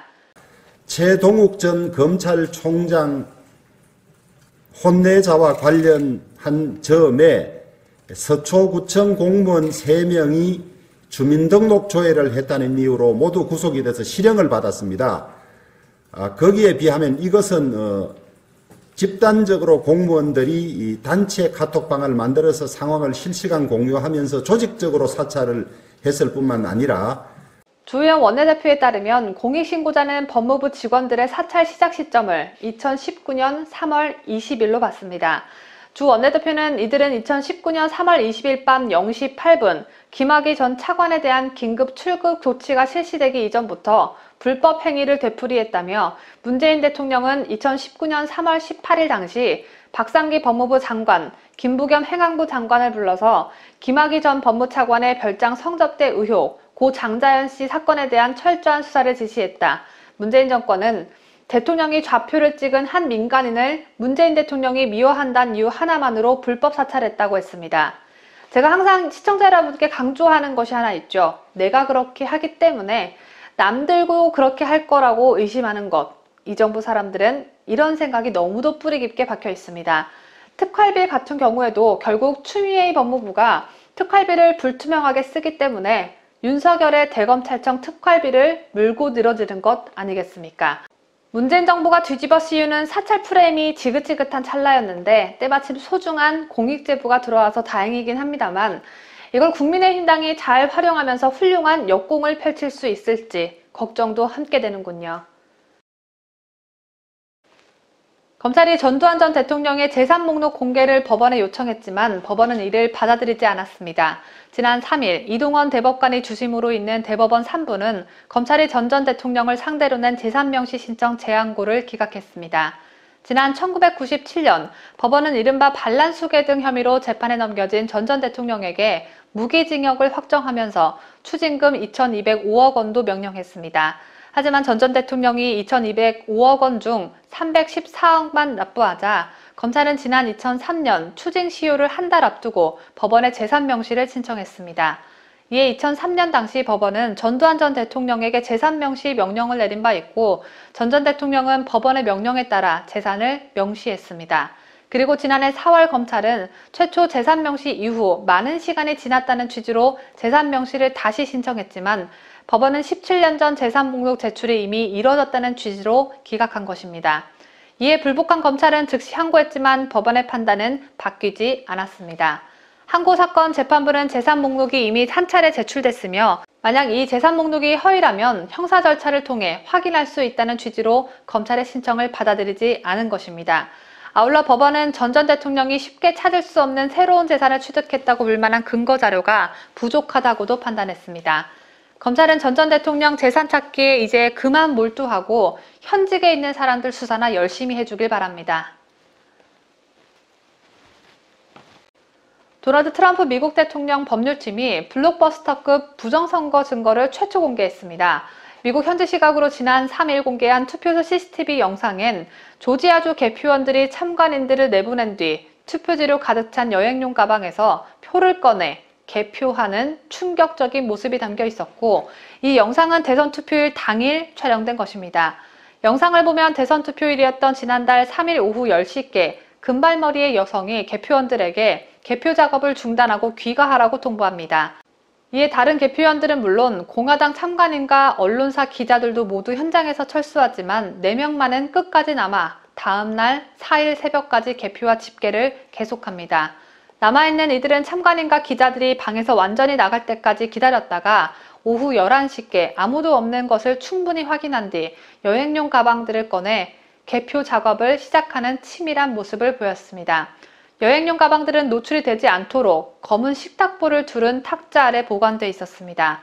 최동욱 전 검찰총장 혼내자와 관련한 점에 서초구청 공무원 3명이 주민등록 조회를 했다는 이유로 모두 구속이 돼서 실형을 받았습니다. 거기에 비하면 이것은 집단적으로 공무원들이 이 단체 카톡방을 만들어서 상황을 실시간 공유하면서 조직적으로 사찰을 했을 뿐만 아니라 주호영 원내대표에 따르면 공익신고자는 법무부 직원들의 사찰 시작 시점을 2019년 3월 20일로 봤습니다. 주 원내대표는 이들은 2019년 3월 20일 밤 0시 8분 김학의 전 차관에 대한 긴급 출국 조치가 실시되기 이전부터 불법 행위를 되풀이했다며 문재인 대통령은 2019년 3월 18일 당시 박상기 법무부 장관, 김부겸 행안부 장관을 불러서 김학의 전 법무차관의 별장 성접대 의혹, 고 장자연 씨 사건에 대한 철저한 수사를 지시했다. 문재인 정권은 대통령이 좌표를 찍은 한 민간인을 문재인 대통령이 미워한다는 이유 하나만으로 불법 사찰했다고 했습니다. 제가 항상 시청자 여러분께 강조하는 것이 하나 있죠. 내가 그렇게 하기 때문에 남들도 그렇게 할 거라고 의심하는 것. 이 정부 사람들은 이런 생각이 너무도 뿌리 깊게 박혀 있습니다. 특활비 같은 경우에도 결국 추미애 법무부가 특활비를 불투명하게 쓰기 때문에 윤석열의 대검찰청 특활비를 물고 늘어지는 것 아니겠습니까? 문재인 정부가 뒤집어 씌우는 사찰 프레임이 지긋지긋한 찰나였는데 때마침 소중한 공익제보가 들어와서 다행이긴 합니다만 이걸 국민의힘당이 잘 활용하면서 훌륭한 역공을 펼칠 수 있을지 걱정도 함께 되는군요. 검찰이 전두환 전 대통령의 재산 목록 공개를 법원에 요청했지만 법원은 이를 받아들이지 않았습니다. 지난 3일 이동원 대법관의 주심으로 있는 대법원 3부는 검찰이 전 대통령을 상대로 낸 재산명시 신청 제한고를 기각했습니다. 지난 1997년 법원은 이른바 반란수괴 등 혐의로 재판에 넘겨진 전 대통령에게 무기징역을 확정하면서 추징금 2,205억 원도 명령했습니다. 하지만 전 대통령이 2,205억 원 중 314억만 납부하자 검찰은 지난 2003년 추징 시효를 한 달 앞두고 법원에 재산명시를 신청했습니다. 이에 2003년 당시 법원은 전두환 전 대통령에게 재산명시 명령을 내린 바 있고 전 대통령은 법원의 명령에 따라 재산을 명시했습니다. 그리고 지난해 4월 검찰은 최초 재산명시 이후 많은 시간이 지났다는 취지로 재산명시를 다시 신청했지만 법원은 17년 전 재산목록 제출이 이미 이뤄졌다는 취지로 기각한 것입니다. 이에 불복한 검찰은 즉시 항고했지만 법원의 판단은 바뀌지 않았습니다. 항고 사건 재판부는 재산 목록이 이미 한 차례 제출됐으며 만약 이 재산 목록이 허위라면 형사 절차를 통해 확인할 수 있다는 취지로 검찰의 신청을 받아들이지 않은 것입니다. 아울러 법원은 전 대통령이 쉽게 찾을 수 없는 새로운 재산을 취득했다고 볼 만한 근거 자료가 부족하다고도 판단했습니다. 검찰은 전 대통령 재산 찾기에 이제 그만 몰두하고 현직에 있는 사람들 수사나 열심히 해주길 바랍니다. 도널드 트럼프 미국 대통령 법률팀이 블록버스터급 부정선거 증거를 최초 공개했습니다. 미국 현지 시각으로 지난 3일 공개한 투표소 CCTV 영상엔 조지아주 개표원들이 참관인들을 내보낸 뒤 투표지로 가득 찬 여행용 가방에서 표를 꺼내 개표하는 충격적인 모습이 담겨 있었고 이 영상은 대선 투표일 당일 촬영된 것입니다. 영상을 보면 대선 투표일이었던 지난달 3일 오후 10시께 금발머리의 여성이 개표원들에게 개표 작업을 중단하고 귀가하라고 통보합니다. 이에 다른 개표위원들은 물론 공화당 참관인과 언론사 기자들도 모두 현장에서 철수하지만 4명만은 끝까지 남아 다음날 4일 새벽까지 개표와 집계를 계속합니다. 남아있는 이들은 참관인과 기자들이 방에서 완전히 나갈 때까지 기다렸다가 오후 11시께 아무도 없는 것을 충분히 확인한 뒤 여행용 가방들을 꺼내 개표 작업을 시작하는 치밀한 모습을 보였습니다. 여행용 가방들은 노출이 되지 않도록 검은 식탁보를 두른 탁자 아래 보관돼 있었습니다.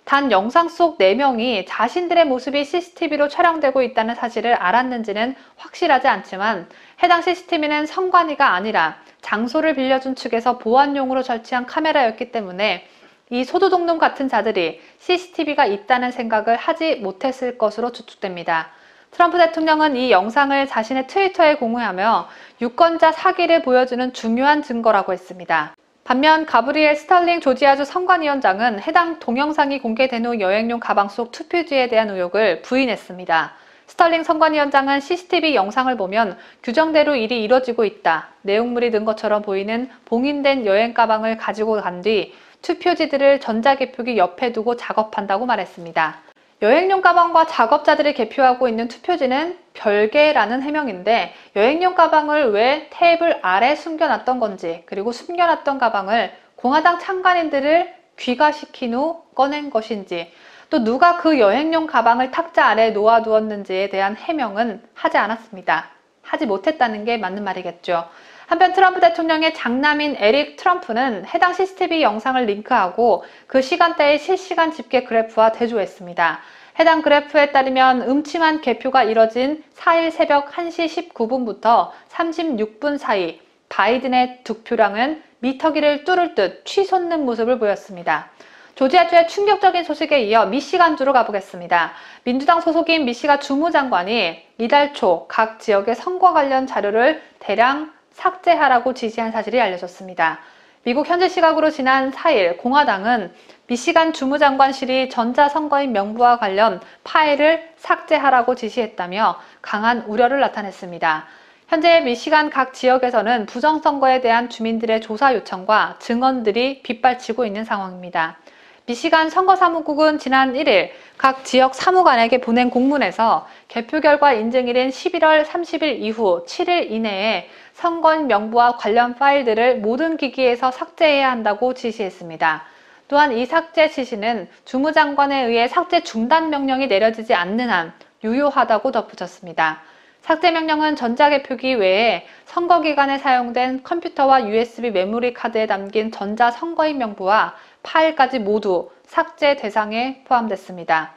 단 영상 속 4명이 자신들의 모습이 CCTV로 촬영되고 있다는 사실을 알았는지는 확실하지 않지만 해당 CCTV는 선관위가 아니라 장소를 빌려준 측에서 보안용으로 설치한 카메라였기 때문에 이 소도둑놈 같은 자들이 CCTV가 있다는 생각을 하지 못했을 것으로 추측됩니다. 트럼프 대통령은 이 영상을 자신의 트위터에 공유하며 유권자 사기를 보여주는 중요한 증거라고 했습니다. 반면 가브리엘 스털링 조지아주 선관위원장은 해당 동영상이 공개된 후 여행용 가방 속 투표지에 대한 의혹을 부인했습니다. 스털링 선관위원장은 CCTV 영상을 보면 규정대로 일이 이뤄지고 있다. 내용물이 든 것처럼 보이는 봉인된 여행 가방을 가지고 간 뒤 투표지들을 전자개표기 옆에 두고 작업한다고 말했습니다. 여행용 가방과 작업자들이 개표하고 있는 투표지는 별개라는 해명인데 여행용 가방을 왜 테이블 아래 숨겨놨던 건지 그리고 숨겨놨던 가방을 공화당 참관인들을 귀가시킨 후 꺼낸 것인지 또 누가 그 여행용 가방을 탁자 아래 놓아두었는지에 대한 해명은 하지 않았습니다. 하지 못했다는 게 맞는 말이겠죠. 한편 트럼프 대통령의 장남인 에릭 트럼프는 해당 CCTV 영상을 링크하고 그 시간대의 실시간 집계 그래프와 대조했습니다. 해당 그래프에 따르면 음침한 개표가 이뤄진 4일 새벽 1시 19분부터 36분 사이 바이든의 득표량은 미터기를 뚫을 듯 치솟는 모습을 보였습니다. 조지아주의 충격적인 소식에 이어 미시간주로 가보겠습니다. 민주당 소속인 미시간 주무장관이 이달 초 각 지역의 선거 관련 자료를 대량 삭제하라고 지시한 사실이 알려졌습니다. 미국 현지 시각으로 지난 4일 공화당은 미시간 주무장관실이 전자선거인 명부와 관련 파일을 삭제하라고 지시했다며 강한 우려를 나타냈습니다. 현재 미시간 각 지역에서는 부정선거에 대한 주민들의 조사 요청과 증언들이 빗발치고 있는 상황입니다. 미시간 선거사무국은 지난 1일 각 지역 사무관에게 보낸 공문에서 개표 결과 인증일인 11월 30일 이후 7일 이내에 선거인 명부와 관련 파일들을 모든 기기에서 삭제해야 한다고 지시했습니다. 또한 이 삭제 지시는 주무장관에 의해 삭제 중단 명령이 내려지지 않는 한 유효하다고 덧붙였습니다. 삭제 명령은 전자개표기 외에 선거 기간에 사용된 컴퓨터와 USB 메모리 카드에 담긴 전자선거인 명부와 파일까지 모두 삭제 대상에 포함됐습니다.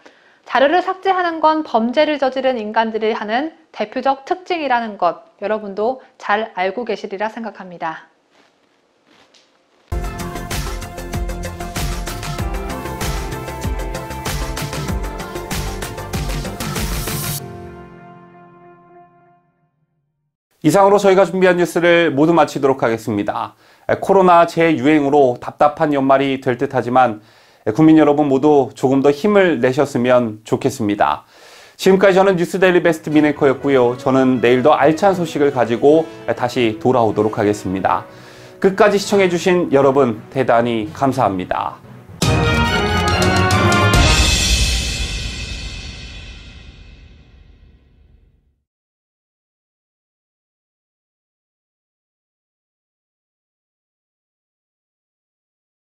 자료를 삭제하는 건 범죄를 저지른 인간들이 하는 대표적 특징이라는 것 여러분도 잘 알고 계시리라 생각합니다. 이상으로 저희가 준비한 뉴스를 모두 마치도록 하겠습니다. 코로나 재유행으로 답답한 연말이 될 듯하지만 국민 여러분 모두 조금 더 힘을 내셨으면 좋겠습니다. 지금까지 저는 뉴스데일리 베스트 민앵커였고요. 저는 내일 더 알찬 소식을 가지고 다시 돌아오도록 하겠습니다. 끝까지 시청해주신 여러분 대단히 감사합니다.